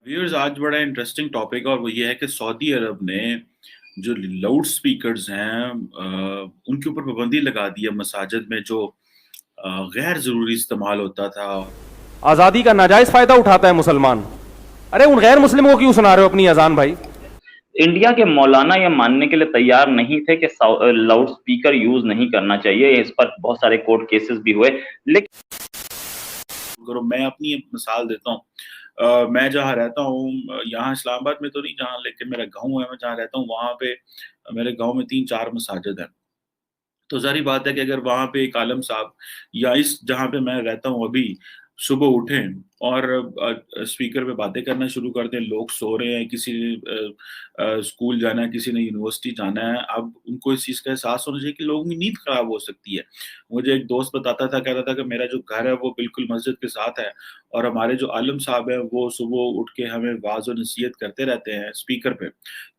Viewers, आज बड़ा interesting topic और वो ये है कि सऊदी अरब ने जो लाउड स्पीकर्स हैं उनके ऊपर पाबंदी लगा दी है मसाजिद में जो गैर ज़रूरी इस्तेमाल होता था। आजादी का नाजायज फायदा उठाता है मुसलमान। अरे उन गैर मुस्लिमों को क्यों सुना रहे हो अपनी अजान भाई? इंडिया के मौलाना यह मानने के लिए तैयार नहीं थे कि लाउड स्पीकर यूज नहीं करना चाहिए। इस पर बहुत सारे कोर्ट केसेस भी हुए। लेकिन करो, मैं अपनी एक मिसाल देता हूँ। मैं जहाँ रहता हूँ, यहाँ इस्लामाबाद में तो नहीं जहाँ, लेकिन मेरा गाँव है, मैं जहाँ रहता हूँ वहाँ पे मेरे गाँव में 3-4 मसाजिद हैं। तो ज़ाहिर बात है कि अगर वहाँ पे एक आलम साहब या इस जहाँ पे मैं रहता हूँ अभी सुबह उठें और स्पीकर पे बातें करना शुरू कर दें, लोग सो रहे हैं, किसी ने स्कूल जाना है, किसी ने यूनिवर्सिटी जाना है, अब उनको इस चीज़ का एहसास होना चाहिए कि लोगों की नींद खराब हो सकती है। मुझे एक दोस्त बताता था, कहता था कि मेरा जो घर है वो बिल्कुल मस्जिद के साथ है और हमारे जो आलम साहब हैं वो सुबह उठ के हमें वाज़ और नसीहत करते रहते हैं स्पीकर पे।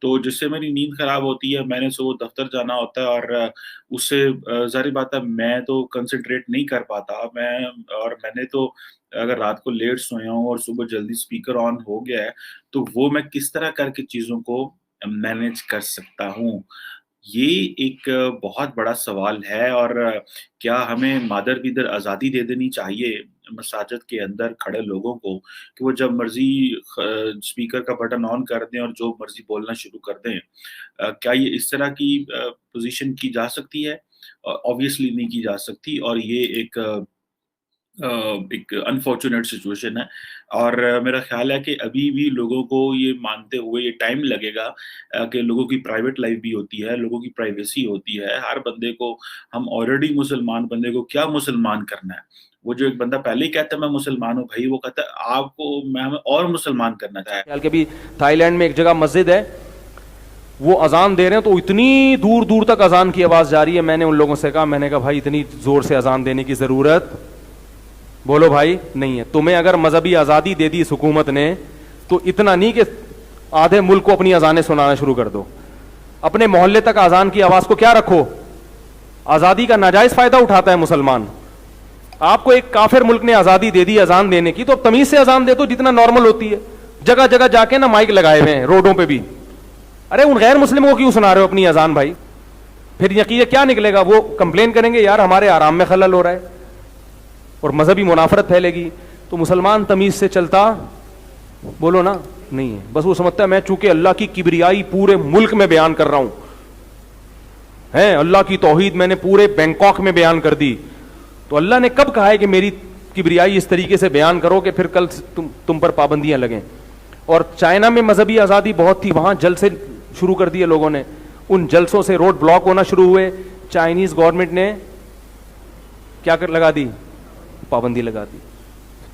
तो जिससे मेरी नींद खराब होती है, मैंने सुबह दफ्तर जाना होता है और उससे ज़ाहिर बात है मैं तो कंसंट्रेट नहीं कर पाता। मैंने तो अगर रात को लेट सोया हूँ और सुबह जल्दी स्पीकर ऑन हो गया है, तो वो मैं किस तरह करके चीज़ों को मैनेज कर सकता हूँ? ये एक बहुत बड़ा सवाल है और क्या हमें मादर-बिदर आज़ादी दे देनी चाहिए मसाजिद के अंदर खड़े लोगों को कि वो जब मर्ज़ी स्पीकर का बटन ऑन कर दें और जो मर्ज़ी बोलना शुरू कर दें? क्या ये इस तरह की पोज़ीशन की जा सकती है? ऑब्वियसली नहीं की जा सकती और ये एक अनफॉर्च्यूनेट सिचुएशन है और मेरा ख़्याल है कि अभी भी लोगों को ये मानते हुए ये टाइम लगेगा कि लोगों की प्राइवेट लाइफ़ भी होती है, लोगों की प्राइवेसी होती है। हर बंदे को हम ऑलरेडी मुसलमान बंदे को क्या मुसलमान करना है? वो जो एक बंदा पहले ही कहता है मैं मुसलमान हूँ, भई वो कहता है आपको मैं हमें और मुसलमान करना है। ख्याल के भी थाईलैंड में एक जगह मस्जिद है, वो अजान दे रहे हैं तो इतनी दूर दूर तक अजान की आवाज जा रही है। मैंने उन लोगों से कहा, मैंने कहा भाई इतनी जोर से अजान देने की जरूरत बोलो भाई नहीं है। तुम्हें अगर मजहबी आजादी दे दी इस हुकूमत ने तो इतना नहीं कि आधे मुल्क को अपनी अजानें सुनाना शुरू कर दो। अपने मोहल्ले तक अजान की आवाज को क्या रखो। आजादी का नाजायज फायदा उठाता है मुसलमान। आपको एक काफिर मुल्क ने आजादी दे दी अजान देने की, तो तमीज से अजान दे दो जितना नॉर्मल होती है। जगह जगह जाके ना माइक लगाए हुए हैं रोडों पे भी। अरे उन गैर मुस्लिमों को क्यों सुना रहे हो अपनी अजान भाई? फिर यकीन क्या निकलेगा? वो कंप्लेन करेंगे यार हमारे आराम में खलल हो रहा है और मजहबी मुनाफरत फैलेगी। तो मुसलमान तमीज से चलता बोलो ना नहीं है। बस वो समझता है मैं चूंकि अल्लाह की किबरियाई पूरे मुल्क में बयान कर रहा हूं, है अल्लाह की तौहीद मैंने पूरे बैंकॉक में बयान कर दी, तो अल्लाह ने कब कहा है कि मेरी किबरियाई इस तरीके से बयान करो कि फिर कल तुम पर पाबंदियां लगें। और चाइना में मजहबी आज़ादी बहुत थी, वहां जलसे शुरू कर दिए लोगों ने, उन जलसों से रोड ब्लॉक होना शुरू हुए। चाइनीज गवर्नमेंट ने क्या कर लगा दी? पाबंदी लगा दी।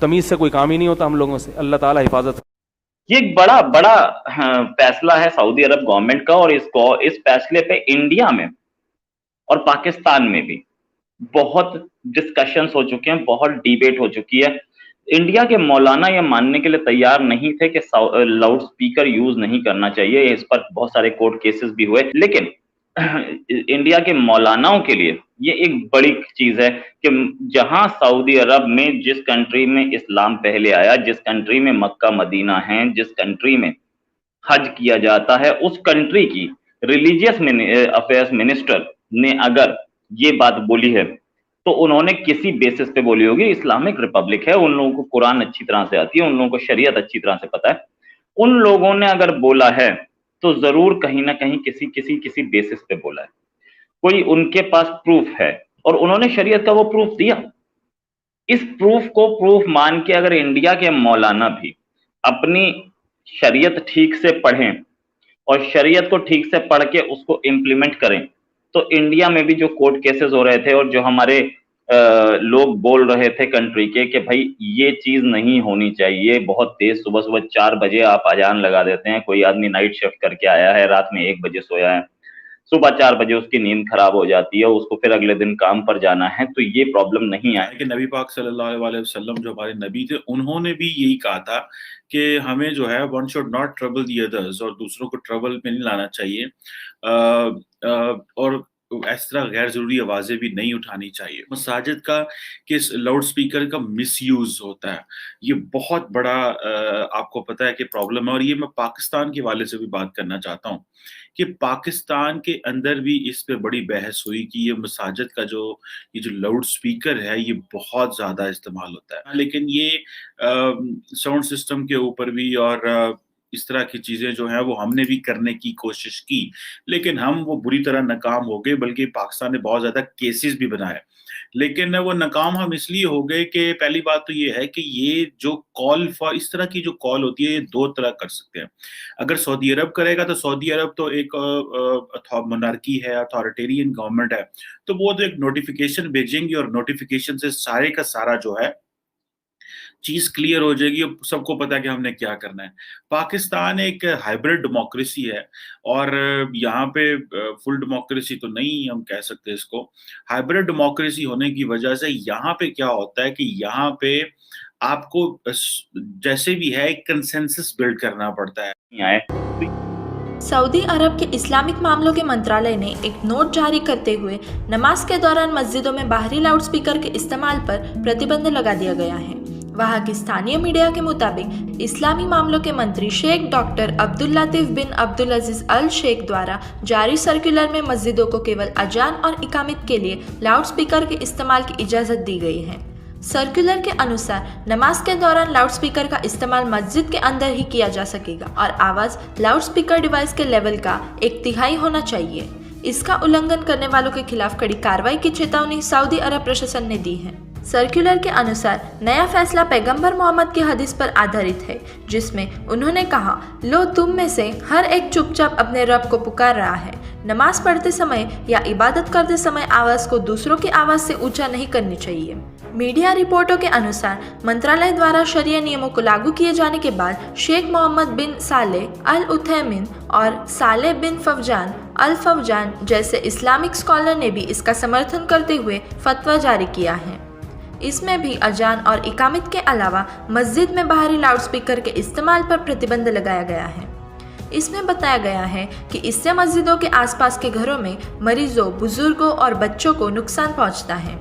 तमीज से कोई काम ही नहीं होता हम लोगों से। अल्लाह ताला हिफाजत। ये एक बड़ा बड़ा फैसला है सऊदी अरब गवर्नमेंट का, और इस फैसले पे इंडिया में और पाकिस्तान में भी बहुत डिस्कशंस हो चुके हैं, बहुत डिबेट हो चुकी है। इंडिया के मौलाना यह मानने के लिए तैयार नहीं थे कि लाउड स्पीकर यूज नहीं करना चाहिए। इस पर बहुत सारे कोर्ट केसेस भी हुए। लेकिन इंडिया के मौलानाओं के लिए ये एक बड़ी चीज है कि जहां सऊदी अरब में, जिस कंट्री में इस्लाम पहले आया, जिस कंट्री में मक्का मदीना है, जिस कंट्री में हज किया जाता है, उस कंट्री की रिलीजियस अफेयर्स मिनिस्टर ने अगर ये बात बोली है तो उन्होंने किसी बेसिस पे बोली होगी। इस्लामिक रिपब्लिक है, उन लोगों को कुरान अच्छी तरह से आती है, उन लोगों को शरीयत अच्छी तरह से पता है। उन लोगों ने अगर बोला है तो जरूर कहीं ना कहीं किसी किसी किसी बेसिस पे बोला है। कोई उनके पास प्रूफ है और उन्होंने शरीयत का वो प्रूफ दिया। इस प्रूफ को प्रूफ मान के अगर इंडिया के मौलाना भी अपनी शरीयत ठीक से पढ़ें और शरीयत को ठीक से पढ़ के उसको इम्प्लीमेंट करें, तो इंडिया में भी जो कोर्ट केसेस हो रहे थे और जो हमारे लोग बोल रहे थे कंट्री के कि भाई ये चीज नहीं होनी चाहिए, बहुत तेज सुबह सुबह 4 बजे आप अजान लगा देते हैं, कोई आदमी नाइट शिफ्ट करके आया है, रात में 1 बजे सोया है, सुबह 4 बजे उसकी नींद खराब हो जाती है, उसको फिर अगले दिन काम पर जाना है, तो ये प्रॉब्लम नहीं आए। कि नबी पाक सल्लल्लाहु अलैहि वसल्लम जो हमारे नबी थे, उन्होंने भी यही कहा था कि हमें जो है one should not trouble the others और दूसरों को ट्रबल में नहीं लाना चाहिए। और इस तरह गैर ज़रूरी आवाज़ें भी नहीं उठानी चाहिए। मसाजिद का किस लाउड स्पीकर का मिसयूज़ होता है, ये बहुत बड़ा आपको पता है कि प्रॉब्लम है, और ये मैं पाकिस्तान के हवाले से भी बात करना चाहता हूँ कि पाकिस्तान के अंदर भी इस पे बड़ी बहस हुई कि ये मसाजिद का ये जो लाउड स्पीकर है, ये बहुत ज़्यादा इस्तेमाल होता है। लेकिन ये साउंड सिस्टम के ऊपर भी और इस तरह की चीज़ें जो हैं वो हमने भी करने की कोशिश की, लेकिन हम वो बुरी तरह नाकाम हो गए, बल्कि पाकिस्तान ने बहुत ज़्यादा केसेस भी बनाए। लेकिन वो नाकाम हम इसलिए हो गए कि पहली बात तो ये है कि ये जो कॉल फॉर इस तरह की जो कॉल होती है, ये 2 तरह कर सकते हैं। अगर सऊदी अरब करेगा तो सऊदी अरब तो एक मोनार्की है, अथॉरिटेरियन गवर्नमेंट है, तो वो तो एक नोटिफ़िकेशन भेजेंगे और नोटिफ़िकेशन से सारे का सारा जो है चीज़ क्लियर हो जाएगी और सबको पता है कि हमने क्या करना है। पाकिस्तान एक हाइब्रिड डेमोक्रेसी है और यहाँ पे फुल डेमोक्रेसी तो नहीं हम कह सकते इसको। हाइब्रिड डेमोक्रेसी होने की वजह से यहाँ पे क्या होता है कि यहाँ पे आपको जैसे भी है एक कंसेंसस बिल्ड करना पड़ता है। आए सऊदी अरब के इस्लामिक मामलों के मंत्रालय ने एक नोट जारी करते हुए नमाज के दौरान मस्जिदों में बाहरी लाउडस्पीकर के इस्तेमाल पर प्रतिबंध लगा दिया गया है। वहां की स्थानीय मीडिया के मुताबिक इस्लामी मामलों के मंत्री शेख डॉक्टर अब्दुल लतीफ बिन अब्दुल अजीज अल शेख द्वारा जारी सर्कुलर में मस्जिदों को केवल अजान और इकामत के लिए लाउडस्पीकर के इस्तेमाल की इजाज़त दी गई है। सर्कुलर के अनुसार नमाज के दौरान लाउडस्पीकर का इस्तेमाल मस्जिद के अंदर ही किया जा सकेगा और आवाज़ लाउडस्पीकर डिवाइस के लेवल का 1/3 होना चाहिए। इसका उल्लंघन करने वालों के खिलाफ कड़ी कार्रवाई की चेतावनी सऊदी अरब प्रशासन ने दी है। सर्कुलर के अनुसार नया फैसला पैगंबर मोहम्मद की हदीस पर आधारित है, जिसमें उन्होंने कहा, लो तुम में से हर एक चुपचाप अपने रब को पुकार रहा है। नमाज पढ़ते समय या इबादत करते समय आवाज़ को दूसरों की आवाज़ से ऊंचा नहीं करनी चाहिए। मीडिया रिपोर्टों के अनुसार मंत्रालय द्वारा शरिया नियमों को लागू किए जाने के बाद शेख मोहम्मद बिन सालेह अल उथैमिन और सालेह बिन फवजान अल फवजान जैसे इस्लामिक स्कॉलर ने भी इसका समर्थन करते हुए फतवा जारी किया है। इसमें भी अजान और इकामत के अलावा मस्जिद में बाहरी लाउडस्पीकर के इस्तेमाल पर प्रतिबंध लगाया गया है। इसमें बताया गया है कि इससे मस्जिदों के आसपास के घरों में मरीजों, बुजुर्गों और बच्चों को नुकसान पहुंचता है।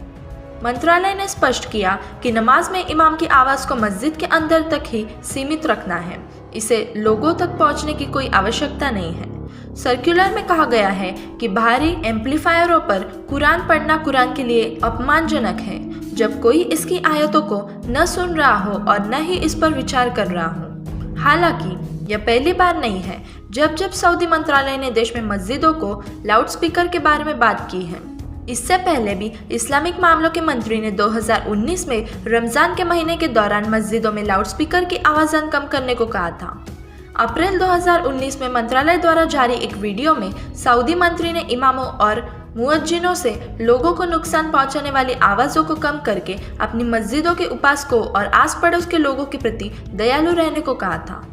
मंत्रालय ने स्पष्ट किया कि नमाज में इमाम की आवाज़ को मस्जिद के अंदर तक ही सीमित रखना है, इसे लोगों तक पहुंचने की कोई आवश्यकता नहीं है। सर्कुलर में कहा गया है कि बाहरी एम्पलीफायरों पर कुरान पढ़ना कुरान के लिए अपमानजनक है, जब कोई इसकी आयतों को न सुन रहा हो और न ही इस पर विचार कर रहा हो। हालांकि यह पहली बार नहीं है जब सऊदी मंत्रालय ने देश में मस्जिदों को लाउडस्पीकर के बारे में बात की है। इससे पहले भी इस्लामिक मामलों के मंत्री ने 2019 में रमज़ान के महीने के दौरान मस्जिदों में लाउडस्पीकर की आवाज़ कम करने को कहा था। अप्रैल 2019 में मंत्रालय द्वारा जारी एक वीडियो में सऊदी मंत्री ने इमामों और मुअज्जिनों से लोगों को नुकसान पहुंचाने वाली आवाज़ों को कम करके अपनी मस्जिदों के उपासकों और आस पड़ोस के लोगों के प्रति दयालु रहने को कहा था।